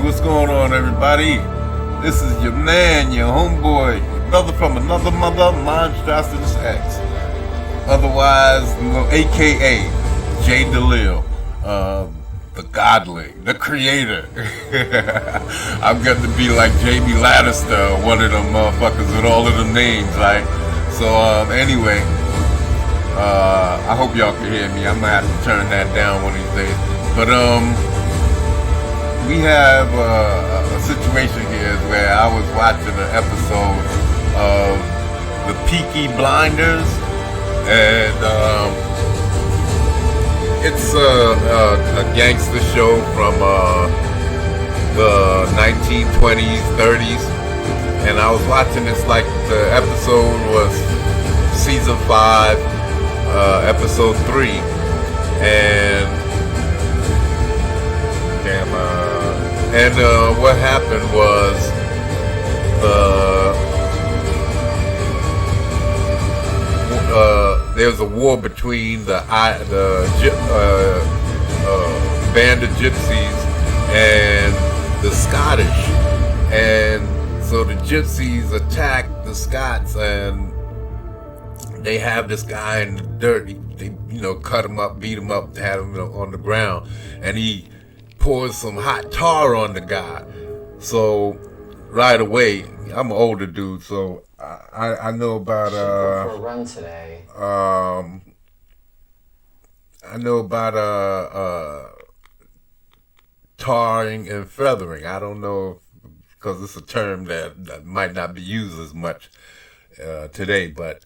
What's going on, everybody? This is your man, your homeboy, your brother from another mother, Monstrosities X. Otherwise, AKA J. DeLille, the Godling, the creator. I'm going to be like Jamie Lannister, one of them motherfuckers with all of them names, right? So, anyway, I hope y'all can hear me. I'm going to have to turn that down one of these days. But, we have a situation here where I was watching an episode of The Peaky Blinders, and it's a gangster show from the 1920s, 30s, and I was watching this like the episode was season 5, episode 3, and what happened was there was a war between the band of gypsies and the Scottish, and so the gypsies attacked the Scots, and they have this guy in the dirt. They cut him up, beat him up, had him on the ground, and he pours some hot tar on the guy. So right away, I'm an older dude, so I know about for a run today. I know about tarring and feathering. I don't know, because it's a term that might not be used as much today, but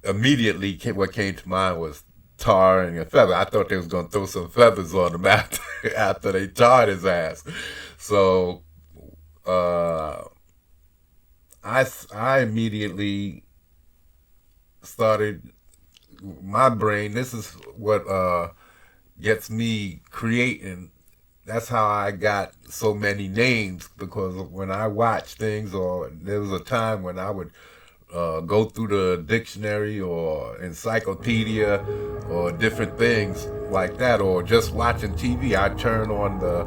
immediately what came to mind was tarring and feather. I thought they was gonna throw some feathers on him after they tarred his ass. So I immediately started my brain. This is what gets me creating. That's how I got so many names, because when I watch things, or there was a time when I would go through the dictionary or encyclopedia or different things like that, or just watching TV, I turn on the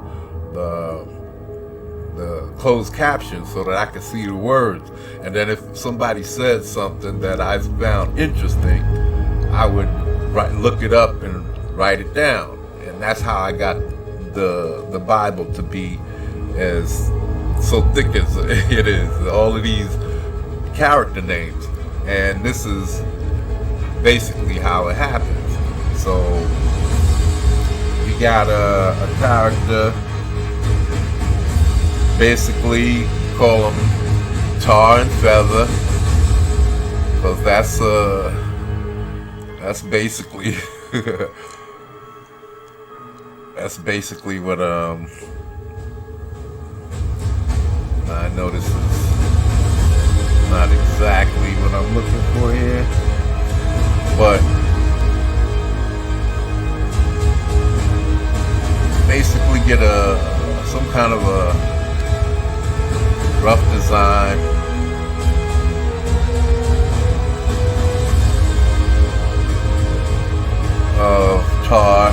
closed captions so that I can see the words. And then if somebody said something that I found interesting, I would look it up and write it down. And that's how I got the Bible to be as so thick as it is. All of these character names, and this is basically how it happens. So you got a character, basically call him Tar and Feather, because that's basically that's basically what I know. This is not exactly what I'm looking for here, but basically get some kind of a rough design of tar,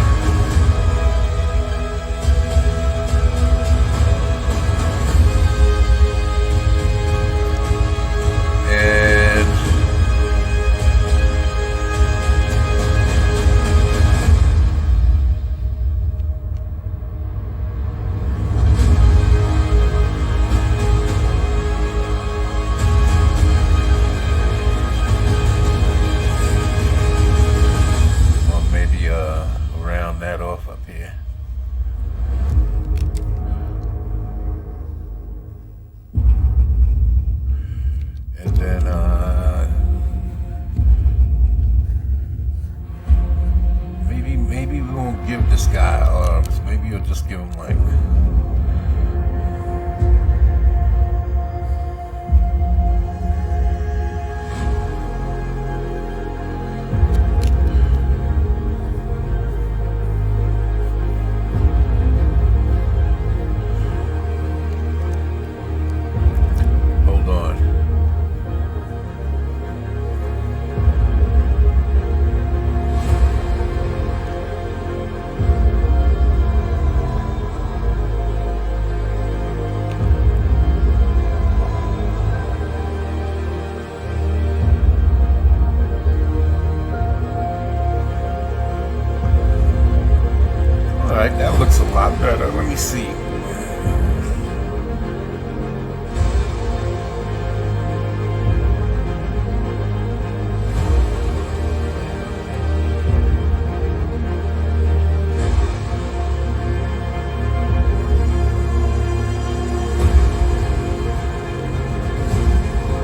that looks a lot better. Let me see.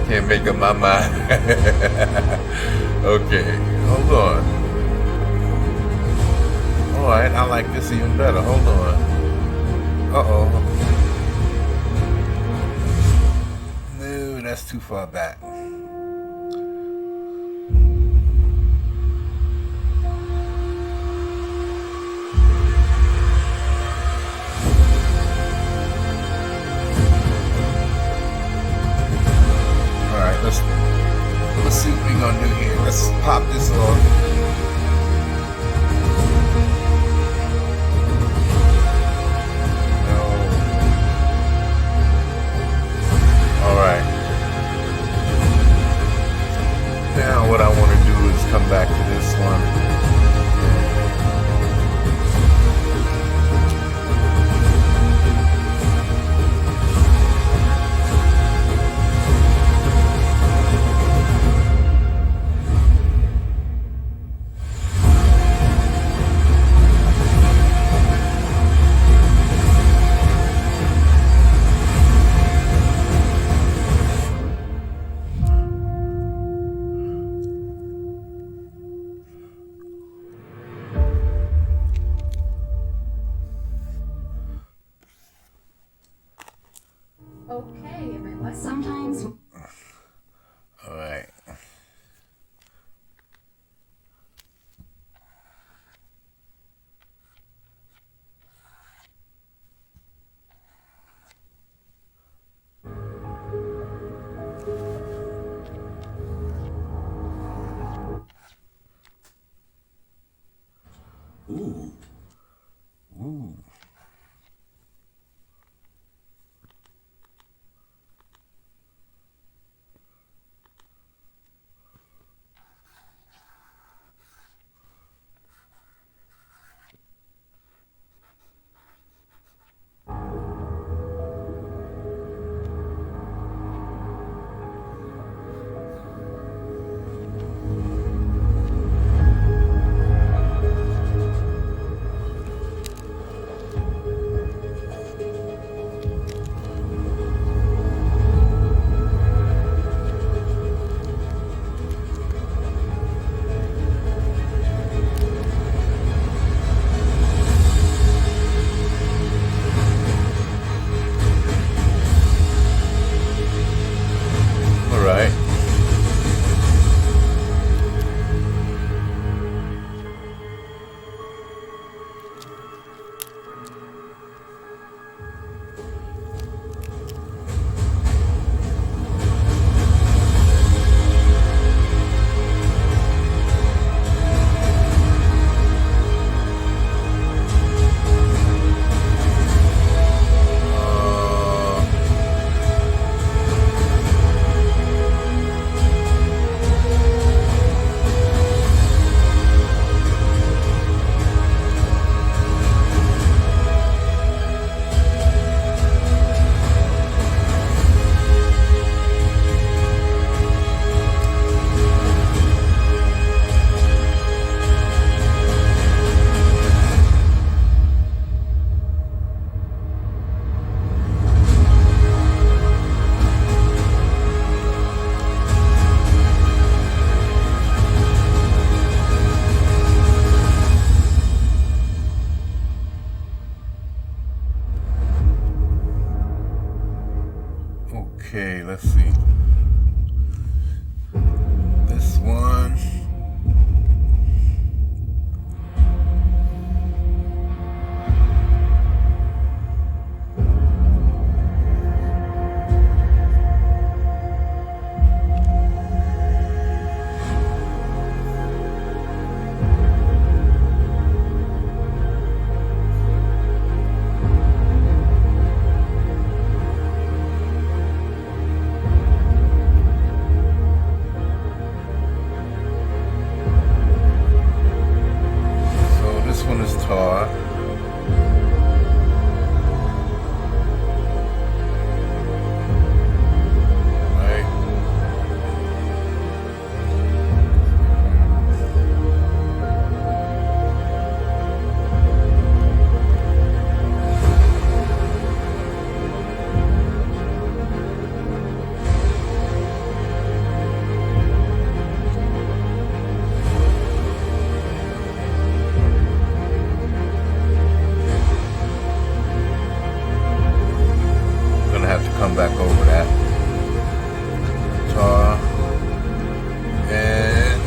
Can't make up my mind. Okay, hold on. Alright, I like this even better. Hold on. Uh-oh. No, that's too far back. Alright, let's see what we're gonna do here. Let's pop this on. Alright. Now what I want to do is come back to this one. Okay, everyone. Sometimes. All right. Ooh. Ooh. Okay, let's see. This one. back over that. Guitar. And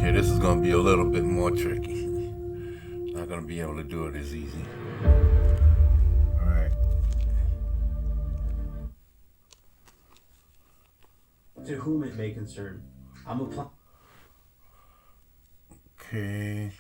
okay, this is going to be a little bit more tricky. Not going to be able to do it as easy. All right. To whom it may concern, I'm applying. Okay.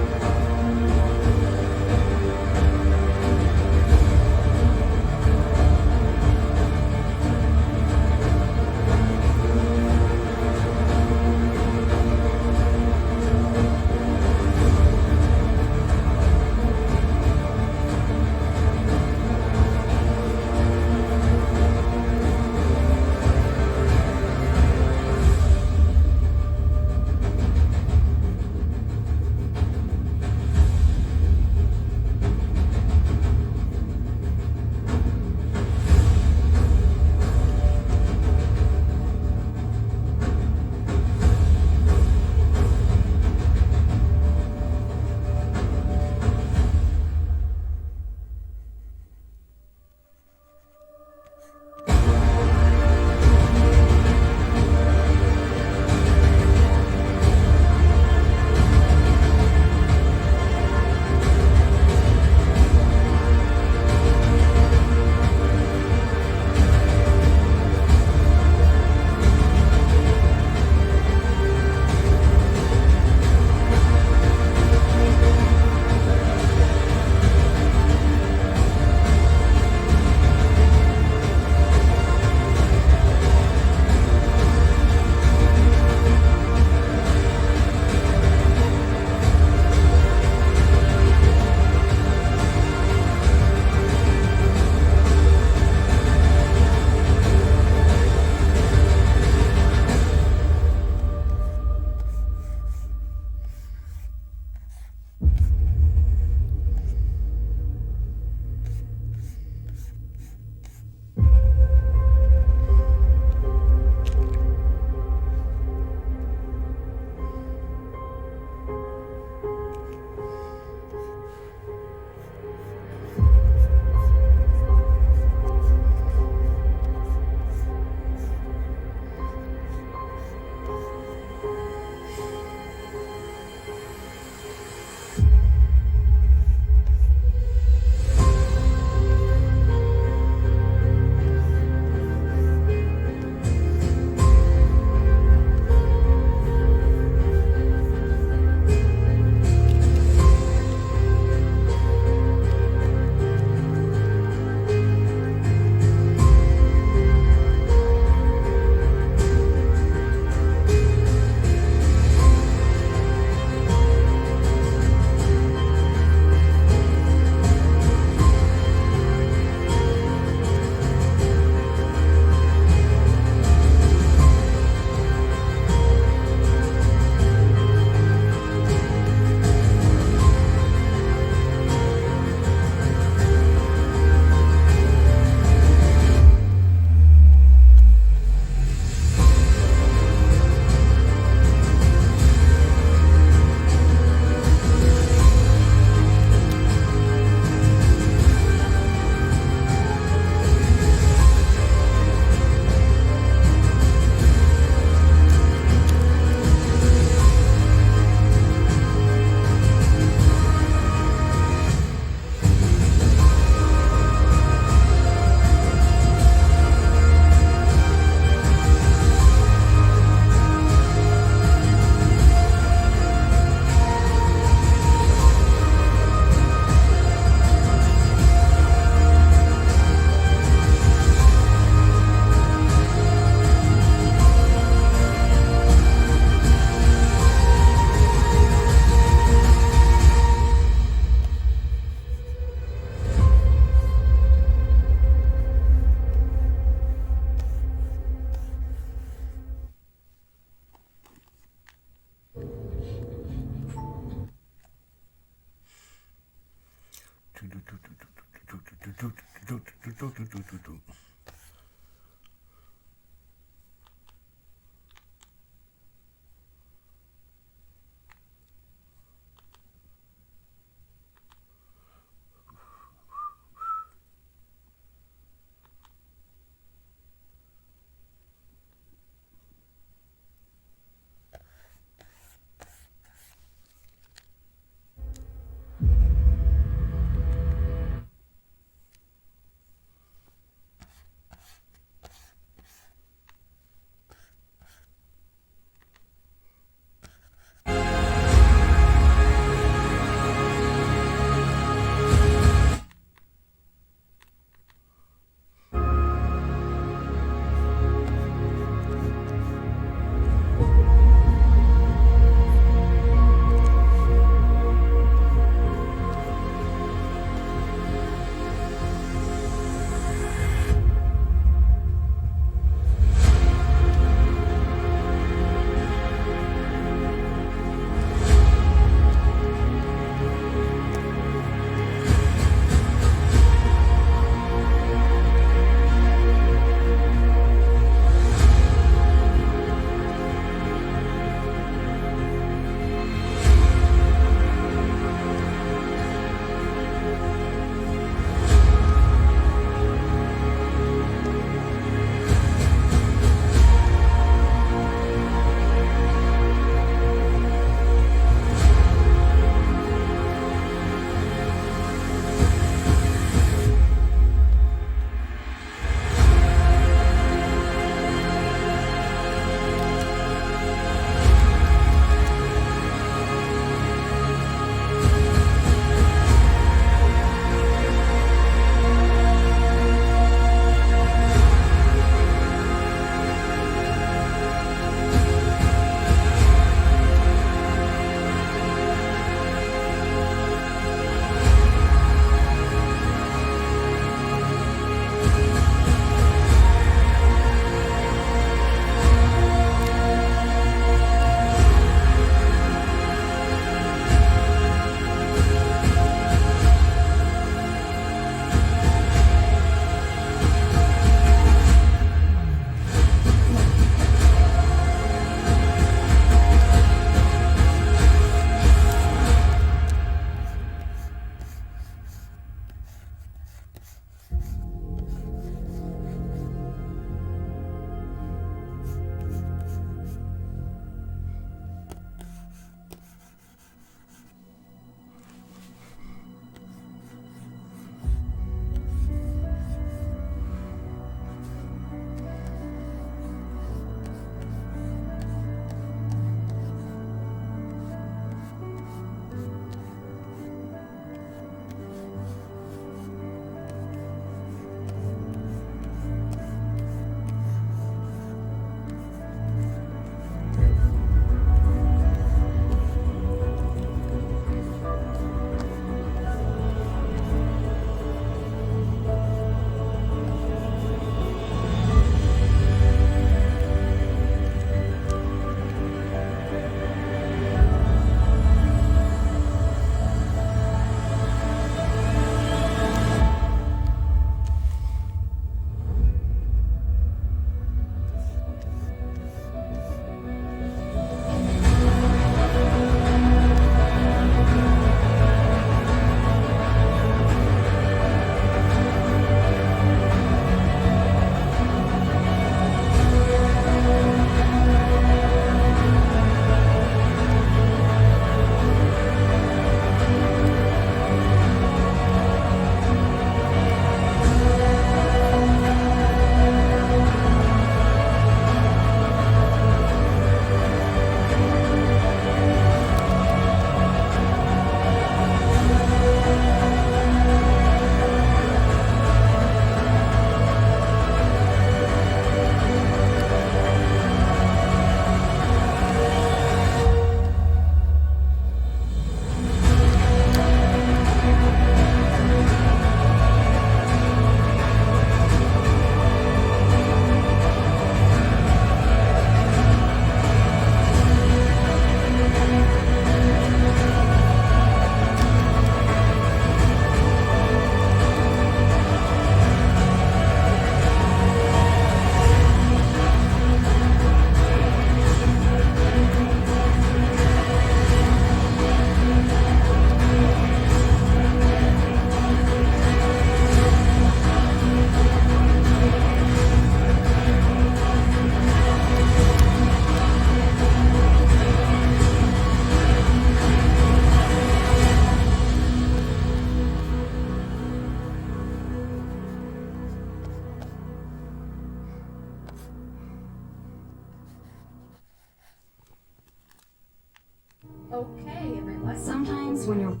sometimes when you're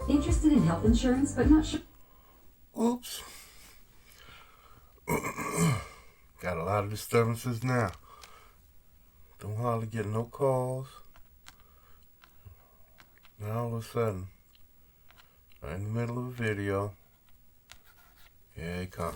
interested in health insurance but not sure. Oops. Got a lot of disturbances now. Don't hardly get no calls. Now all of a sudden, right in the middle of a video, here they come.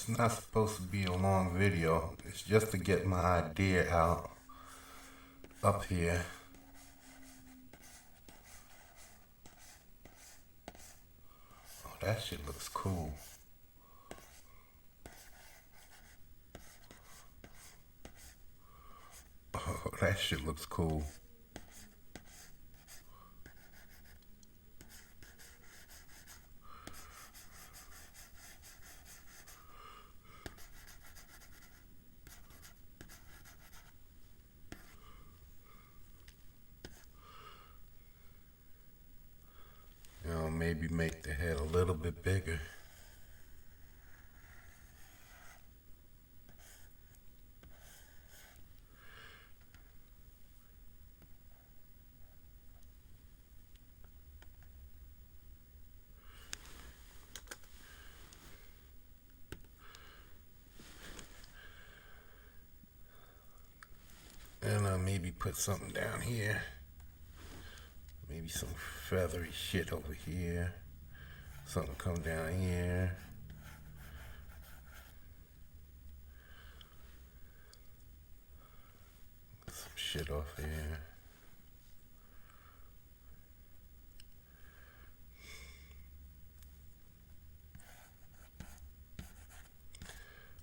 It's not supposed to be a long video. It's just to get my idea out up here. Oh, that shit looks cool. Oh, that shit looks cool. You know, maybe make the head a little bit bigger. And maybe put something down here. Maybe some feathery shit over here. Something come down here. Some shit off here.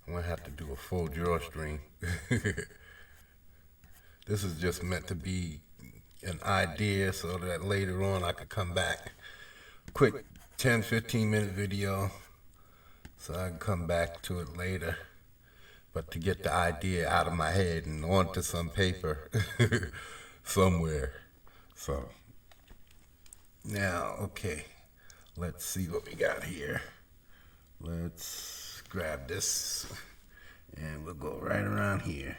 I'm gonna have to do a full drawstring. This is just meant to be an idea so that later on I could come back. Quick 10-15 minute video so I can come back to it later. But to get the idea out of my head and onto some paper somewhere. So now, okay, let's see what we got here. Let's grab this and we'll go right around here.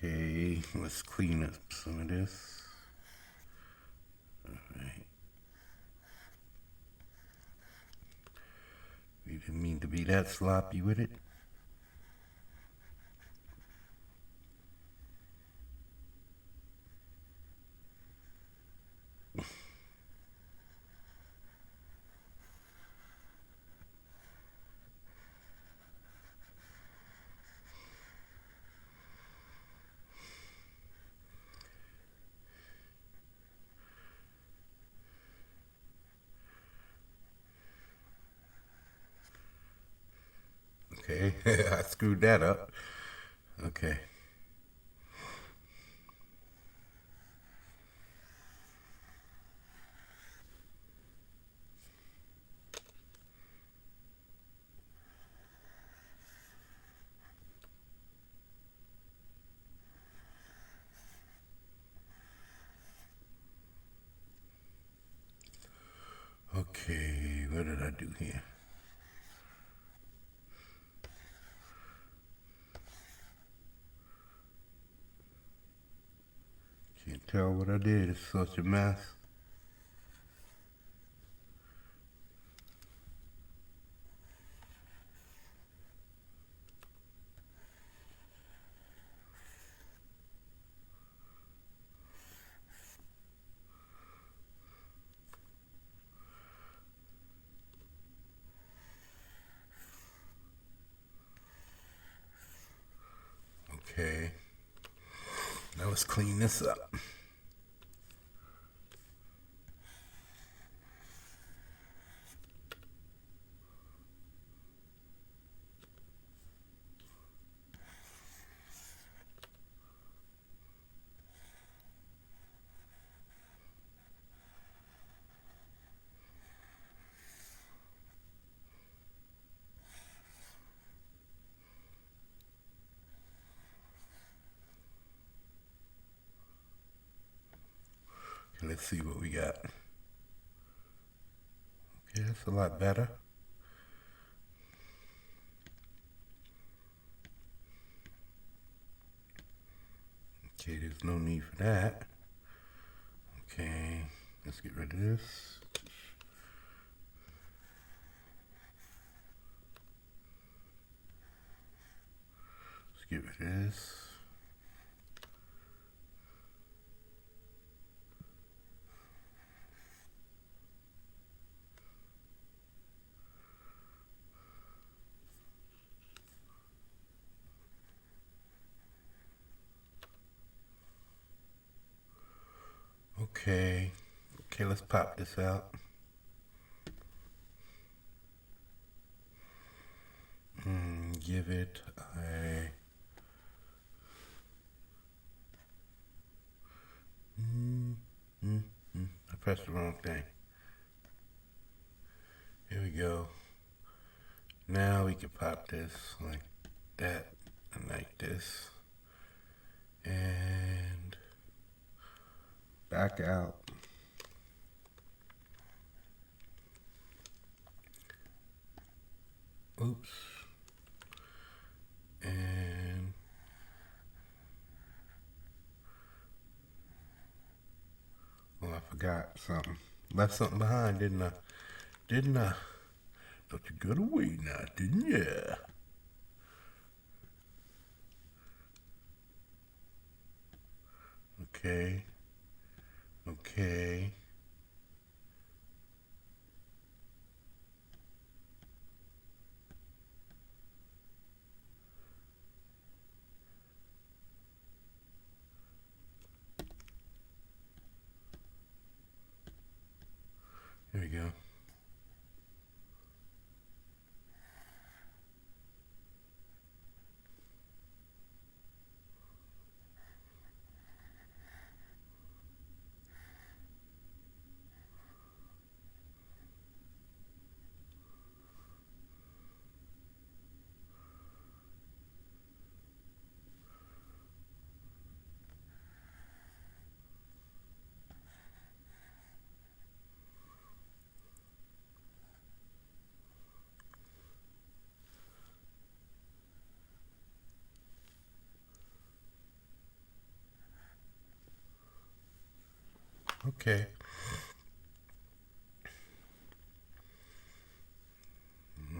Okay, let's clean up some of this. Alright. We didn't mean to be that sloppy with it. Okay, I screwed that up. Okay. Okay, what did I do here? Can't tell what I did, it's such a mess. Okay, now let's clean this up. let's see what we got. Okay, that's a lot better. Okay, there's no need for that. Okay, let's get rid of this. Let's get rid of this. Okay, let's pop this out. Give it a I pressed the wrong thing. Here we go. Now we can pop this like that and like this. And back out. Oops. And oh, I forgot something. Left something behind, didn't I? Thought you got away now, didn't ya? Okay. Here we go. Okay.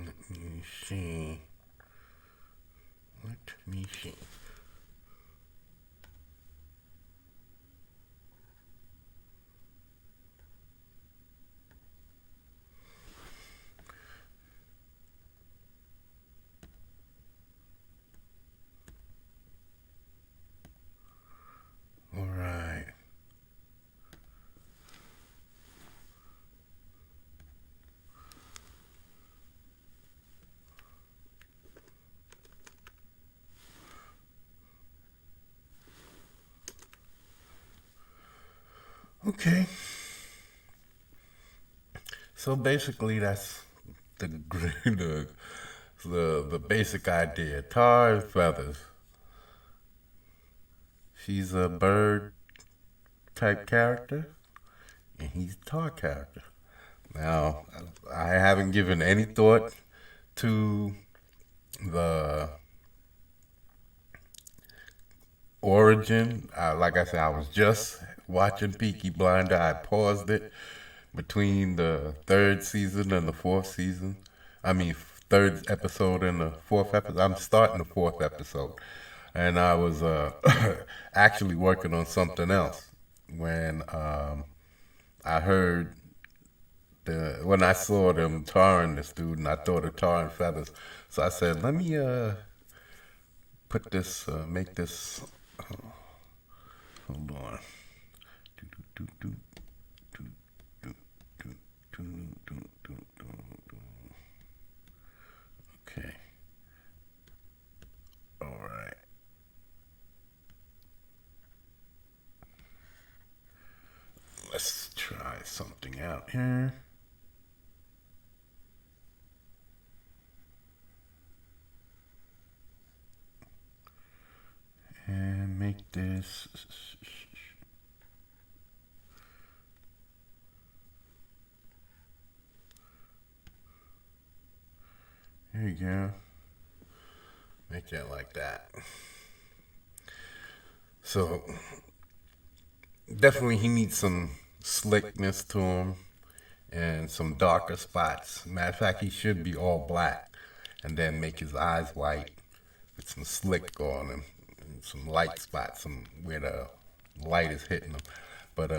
Let me see. All right. Okay. So basically, that's the basic idea. Tar and feathers. She's a bird type character, and he's a tar character. Now, I haven't given any thought to the origin. Like I said, I was just watching Peaky Blinder. I paused it between the third season and the fourth season. Third episode and the fourth episode. I'm starting the fourth episode. And I was actually working on something else when I heard when I saw them tarring this dude, and I thought of tar and feathers. So I said, let me put this, make this. Hold on. Okay. All right. Let's try something out here. And make this you go. Make that like that. So definitely he needs some slickness to him and some darker spots. Matter of fact, he should be all black and then make his eyes white with some slick on him and some light spots, some where the light is hitting him. But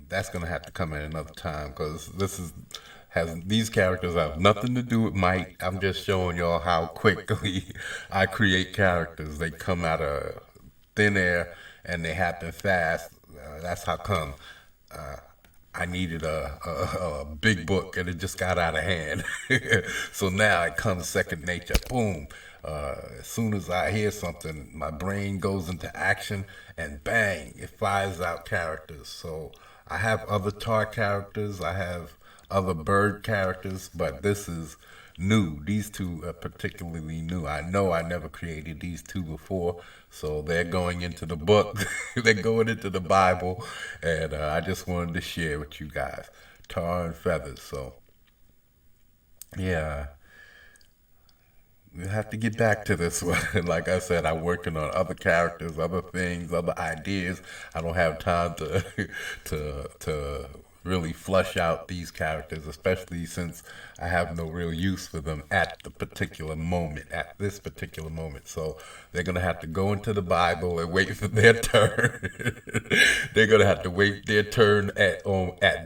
that's gonna have to come at another time because these characters have nothing to do with Mike. I'm just showing y'all how quickly I create characters. They come out of thin air and they happen fast. That's how come I needed a big book and it just got out of hand. So now it comes second nature. Boom. As soon as I hear something, my brain goes into action and bang, it fires out characters. So I have other tar characters. I have other bird characters, but this is new. These two are particularly new. I know I never created these two before, so they're going into the book. They're going into the Bible, and I just wanted to share with you guys. Tar and feathers. So, yeah. We have to get back to this one. Like I said, I'm working on other characters, other things, other ideas. I don't have time to really flush out these characters, especially since I have no real use for them at this particular moment. So they're gonna have to go into the Bible and wait for their turn. They're gonna have to wait their turn at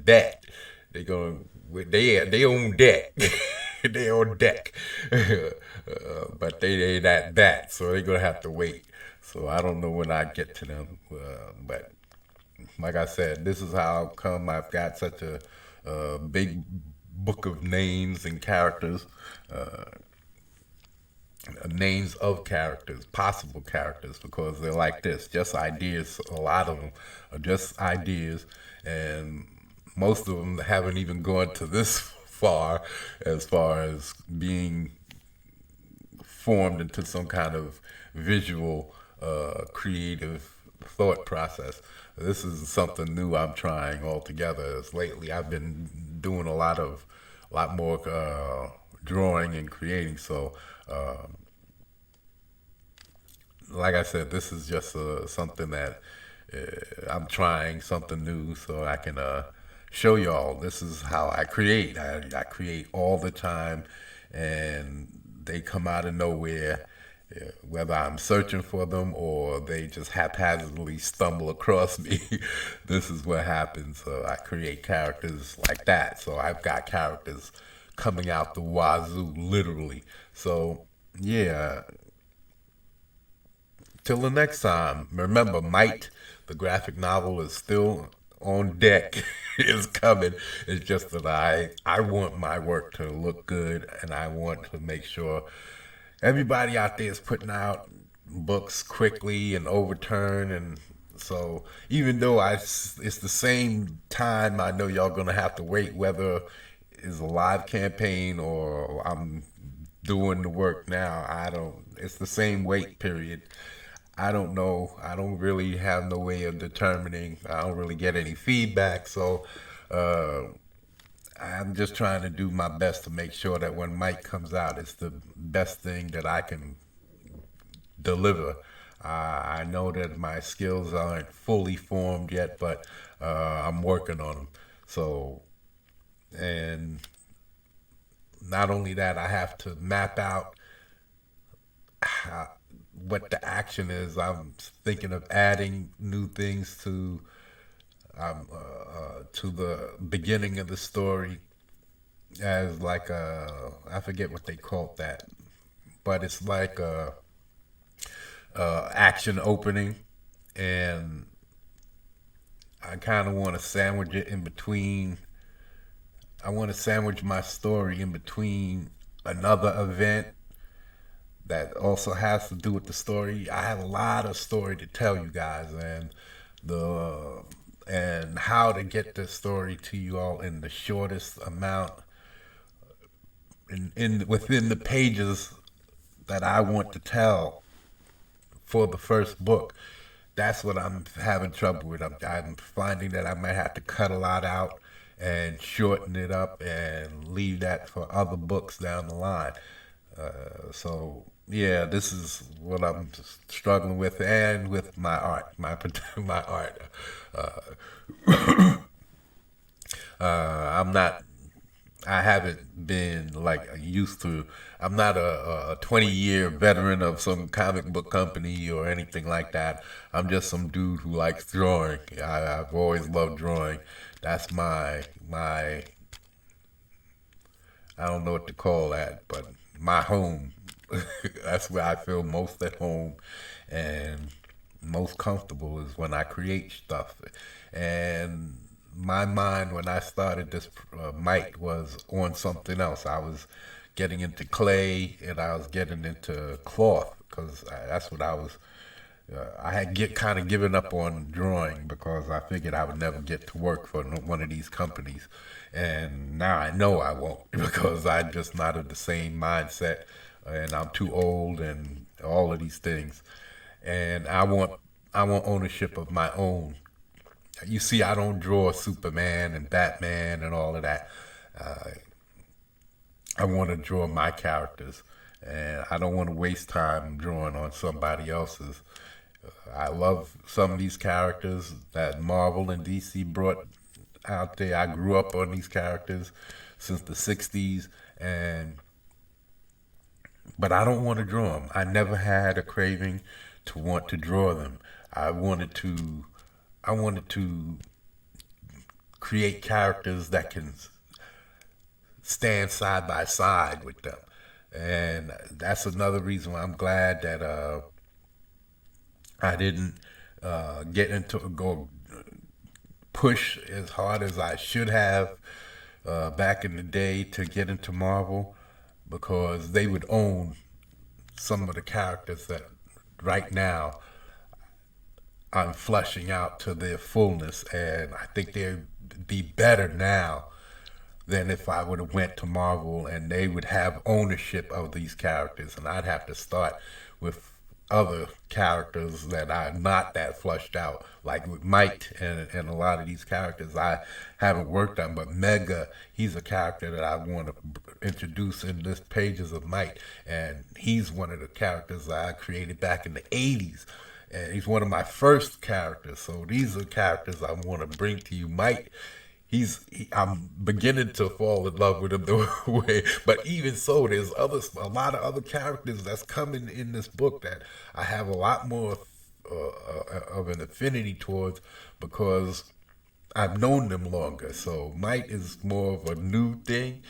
that. They on deck. They on deck. But they ain't at that, so they're gonna have to wait. So I don't know when I get to them, but like I said, this is how come I've got such a big book of names and characters, names of characters, possible characters, because they're like this, just ideas. A lot of them are just ideas, and most of them haven't even gone to this far as being formed into some kind of visual, creative thought process. This is something new I'm trying altogether. As lately, I've been doing a lot more drawing and creating. So, like I said, this is just something that I'm trying something new, so I can show y'all. This is how I create. I create all the time, and they come out of nowhere. Whether I'm searching for them or they just haphazardly stumble across me, this is what happens. I create characters like that. So I've got characters coming out the wazoo, literally. So, yeah. Till the next time, remember, Might, the graphic novel, is still on deck. Is coming. It's just that I want my work to look good, and I want to make sure everybody out there is putting out books quickly and overturn, and so even though it's the same time, I know y'all gonna have to wait, whether it's a live campaign or I'm doing the work now. It's the same wait period. I don't know. I don't really have no way of determining. I don't really get any feedback, so I'm just trying to do my best to make sure that when Mike comes out, it's the best thing that I can deliver. I know that my skills aren't fully formed yet, but I'm working on them. So, and not only that, I have to map out what the action is. I'm thinking of adding new things to the beginning of the story, as like I forget what they called that, but it's like a action opening, and I kind of want to sandwich it in between. I want to sandwich my story in between another event that also has to do with the story. I have a lot of story to tell you guys, and how to get the story to you all in the shortest amount within the pages that I want to tell for the first book. That's what I'm having trouble with. I'm finding that I might have to cut a lot out and shorten it up and leave that for other books down the line. So yeah, this is what I'm struggling with, and with my art, my art. I'm not. I haven't been like I used to. I'm not a 20-year veteran of some comic book company or anything like that. I'm just some dude who likes drawing. I've always loved drawing. That's my. I don't know what to call that, but my home. That's where I feel most at home and most comfortable is when I create stuff. And my mind when I started this mic was on something else. I was getting into clay and I was getting into cloth because that's what I was. I had kind of given up on drawing because I figured I would never get to work for one of these companies, and now I know I won't because I'm just not of the same mindset, and I'm too old and all of these things, and I want ownership of my own. You see, I don't draw Superman and Batman and all of that. Uh, I want to draw my characters, and I don't want to waste time drawing on somebody else's. I love some of these characters that Marvel and DC brought out there. I grew up on these characters since the '60s, and but I don't want to draw them. I never had a craving to want to draw them. I wanted to. I wanted to create characters that can stand side by side with them, and that's another reason why I'm glad that I didn't get into go push as hard as I should have back in the day to get into Marvel, because they would own some of the characters that right now I'm flushing out to their fullness, and I think they'd be better now than if I would have went to Marvel and they would have ownership of these characters, and I'd have to start with other characters that are not that flushed out, like with Might and a lot of these characters I haven't worked on. But Mega, he's a character that I want to introduce in this Pages of Might, and he's one of the characters that I created back in the '80s. And he's one of my first characters, so these are characters I want to bring to you. Might, I'm beginning to fall in love with him the way, but even so, there's a lot of other characters that's coming in this book that I have a lot more of an affinity towards because I've known them longer. So Might is more of a new thing.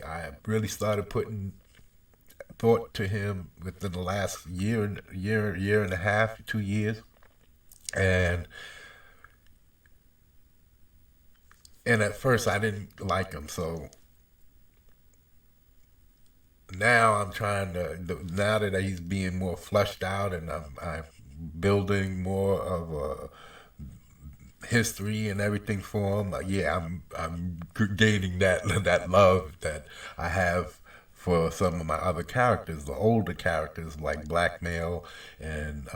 I really started putting thought to him within the last year and a half, 2 years, and at first I didn't like him. So now I'm trying to, now that he's being more flushed out and I'm building more of a history and everything for him. Yeah, I'm gaining that love that I have for some of my other characters, the older characters like Blackmail and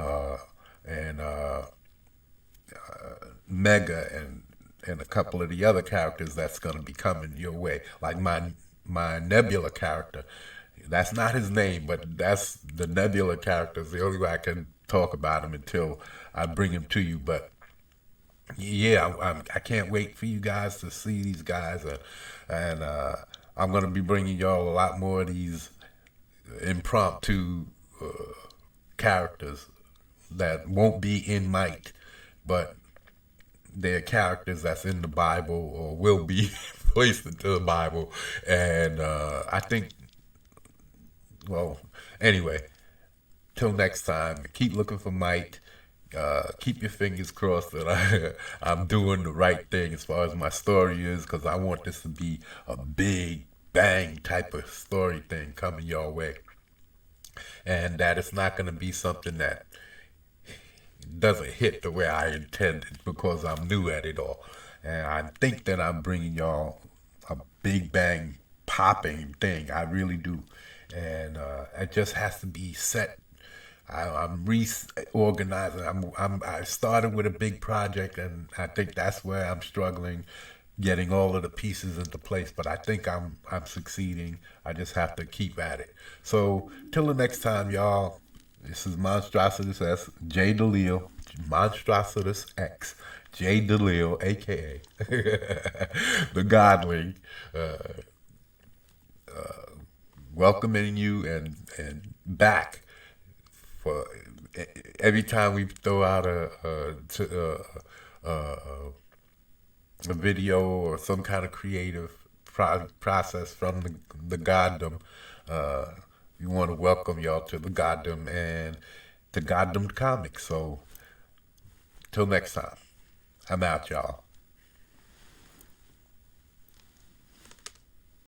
Mega and a couple of the other characters that's going to be coming your way, like my Nebula character. That's not his name, but that's the Nebula character. It's the only way I can talk about him until I bring him to you. But yeah, I can't wait for you guys to see these guys, and I'm going to be bringing y'all a lot more of these impromptu characters that won't be in Might, but they're characters that's in the Bible or will be placed into the Bible. And I think, well, anyway, till next time, keep looking for Might. Keep your fingers crossed that I'm doing the right thing as far as my story is, because I want this to be a big bang type of story thing coming your way, and that it's not going to be something that doesn't hit the way I intended because I'm new at it all. And I think that I'm bringing y'all a big bang popping thing. I really do, and it just has to be set. I'm reorganizing. I started with a big project, and I think that's where I'm struggling getting all of the pieces into place, but I think I'm succeeding. I just have to keep at it. So till the next time, y'all. This is Monstrositus S, J DeLeo, Monstrositus X, J DeLeo, aka the Godling, welcoming you and back for every time we throw out a video or some kind of creative process from the GODDOM. We want to welcome y'all to the GODDOM and to GODDOM Comics. So, till next time, I'm out, y'all.